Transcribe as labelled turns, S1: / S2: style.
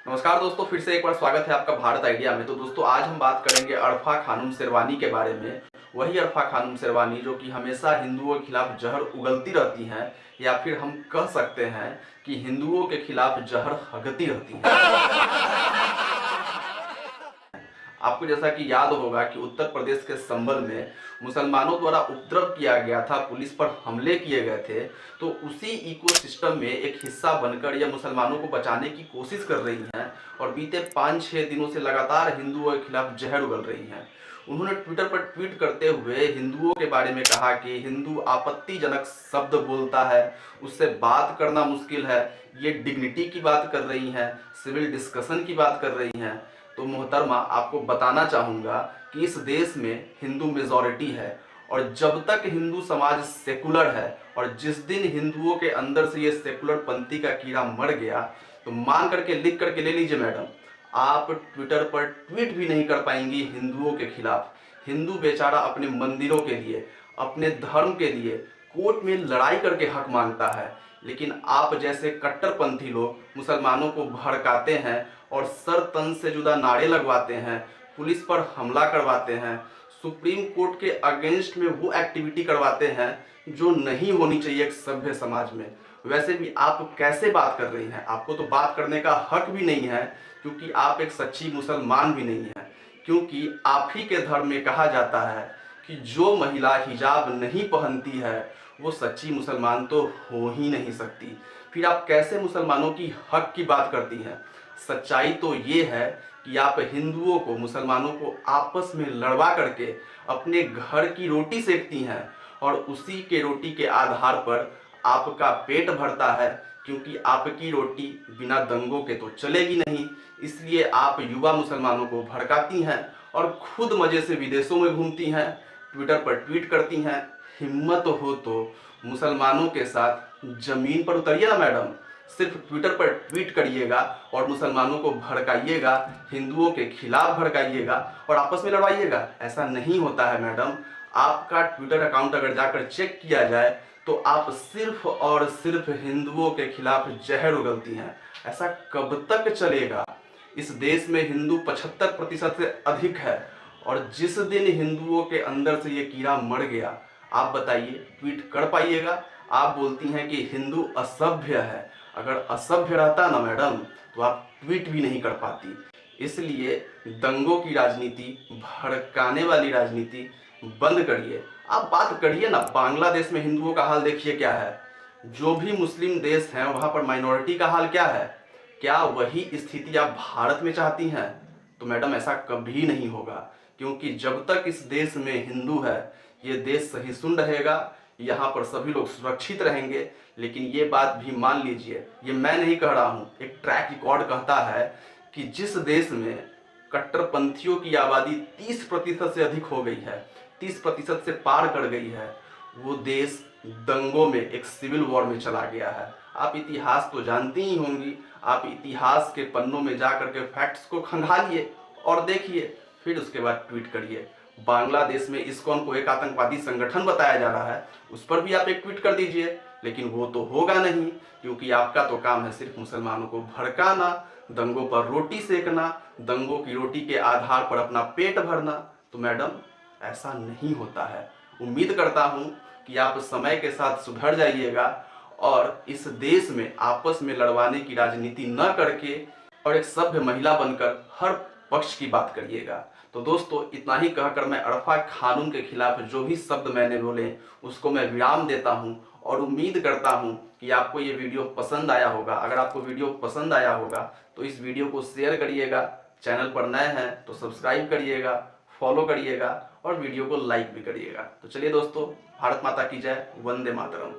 S1: नमस्कार दोस्तों, फिर से एक बार स्वागत है आपका भारत आइडिया में। तो दोस्तों आज हम बात करेंगे अरफा खानम शेरवानी के बारे में। वही अरफा खानम शेरवानी जो कि हमेशा हिंदुओं के खिलाफ जहर उगलती रहती हैं, या फिर हम कह सकते हैं कि हिंदुओं के खिलाफ जहर हगती रहती हैं। आपको जैसा कि याद होगा कि उत्तर प्रदेश के संभल में मुसलमानों द्वारा उपद्रव किया गया था, पुलिस पर हमले किए गए थे। तो उसी इकोसिस्टम में एक हिस्सा बनकर यह मुसलमानों को बचाने की कोशिश कर रही हैं और बीते 5-6 दिनों से लगातार हिंदुओं के खिलाफ जहर उगल रही हैं। उन्होंने ट्विटर पर ट्वीट करते हुए हिंदुओं के बारे में कहा कि हिंदू आपत्तिजनक शब्द बोलता है, उससे बात करना मुश्किल है, ये डिग्निटी की बात कर रही हैं, सिविल डिस्कशन की बात कर रही हैं। तो मोहतरमा, आपको बताना चाहूँगा कि इस देश में हिंदू मेजॉरिटी है और जब तक हिंदू समाज सेकुलर है और जिस दिन हिंदुओं के अंदर से ये सेकुलर पंथी का कीड़ा मर गया, तो मान करके लिख करके ले लीजिए मैडम, आप ट्विटर पर ट्वीट भी नहीं कर पाएंगी हिंदुओं के खिलाफ। हिंदू बेचारा अपने मंदिरों के लिए, अपने धर्म के लिए कोर्ट में लड़ाई करके हक मांगता है, लेकिन आप जैसे कट्टरपंथी लोग मुसलमानों को भड़काते हैं और सर तन से जुदा नारे लगवाते हैं, पुलिस पर हमला करवाते हैं, सुप्रीम कोर्ट के अगेंस्ट में वो एक्टिविटी करवाते हैं जो नहीं होनी चाहिए एक सभ्य समाज में। वैसे भी आप कैसे बात कर रही हैं? आपको तो बात करने का हक भी नहीं है, क्योंकि आप एक सच्ची मुसलमान भी नहीं हैं। क्योंकि आप ही के धर्म में कहा जाता है कि जो महिला हिजाब नहीं पहनती है वो सच्ची मुसलमान तो हो ही नहीं सकती। फिर आप कैसे मुसलमानों की हक की बात करती हैं? सच्चाई तो ये है कि आप हिंदुओं को, मुसलमानों को आपस में लड़वा करके अपने घर की रोटी सेकती हैं और उसी के रोटी के आधार पर आपका पेट भरता है, क्योंकि आपकी रोटी बिना दंगों के तो चलेगी नहीं। इसलिए आप युवा मुसलमानों को भड़काती हैं और खुद मजे से विदेशों में घूमती हैं, ट्विटर पर ट्वीट करती हैं। हिम्मत हो तो मुसलमानों के साथ जमीन पर उतरिए ना मैडम। सिर्फ ट्विटर पर ट्वीट करिएगा और मुसलमानों को भड़काइएगा, हिंदुओं के खिलाफ भड़काइएगा और आपस में लड़वाइएगा। ऐसा नहीं होता है मैडम। आपका ट्विटर अकाउंट अगर जाकर चेक किया जाए तो आप सिर्फ और सिर्फ हिंदुओं के खिलाफ जहर उगलती हैं। ऐसा कब तक चलेगा? इस देश में हिंदू 75% से अधिक है और जिस दिन हिंदुओं के अंदर से ये कीड़ा मर गया, आप बताइए, ट्वीट कर पाइएगा? आप बोलती हैं कि हिंदू असभ्य है। अगर असभ्य रहता ना मैडम तो आप ट्वीट भी नहीं कर पाती। इसलिए दंगों की राजनीति, भड़काने वाली राजनीति बंद करिए। आप बात करिए ना, बांग्लादेश में हिंदुओं का हाल देखिए क्या है। जो भी मुस्लिम देश हैं वहां पर माइनॉरिटी का हाल क्या है। क्या वही स्थिति आप भारत में चाहती हैं? तो मैडम ऐसा कभी नहीं होगा, क्योंकि जब तक इस देश में हिंदू है ये देश सहिष्णु रहेगा, यहाँ पर सभी लोग सुरक्षित रहेंगे। लेकिन ये बात भी मान लीजिए, ये मैं नहीं कह रहा हूँ, एक ट्रैक रिकॉर्ड कहता है कि जिस देश में कट्टरपंथियों की आबादी 30% से अधिक हो गई है, 30% से पार कर गई है, वो देश दंगों में, एक सिविल वॉर में चला गया है। आप इतिहास तो जानती ही होंगी। आप इतिहास के पन्नों में जा करके फैक्ट्स को खंगालिए और देखिए, फिर उसके बाद ट्वीट करिए। बांग्लादेश में इस्कॉन को एक आतंकवादी संगठन बताया जा रहा है, उस पर भी आप एक ट्वीट कर दीजिए। लेकिन वो तो होगा नहीं, क्योंकि आपका तो काम है सिर्फ मुसलमानों को भड़काना, दंगों पर रोटी सेकना, दंगों की रोटी के आधार पर अपना पेट भरना। तो मैडम ऐसा नहीं होता है। उम्मीद करता हूँ कि आप समय के साथ सुधर जाइएगा और इस देश में आपस में लड़वाने की राजनीति न करके और एक सभ्य महिला बनकर हर पक्ष की बात करिएगा। तो दोस्तों इतना ही कहकर मैं अरफा खानून के खिलाफ जो भी शब्द मैंने बोले उसको मैं विराम देता हूं और उम्मीद करता हूं कि आपको ये वीडियो पसंद आया होगा। अगर आपको वीडियो पसंद आया होगा तो इस वीडियो को शेयर करिएगा, चैनल पर नए हैं तो सब्सक्राइब करिएगा, फॉलो करिएगा और वीडियो को लाइक भी करिएगा। तो चलिए दोस्तों, भारत माता की जय, वंदे मातरम।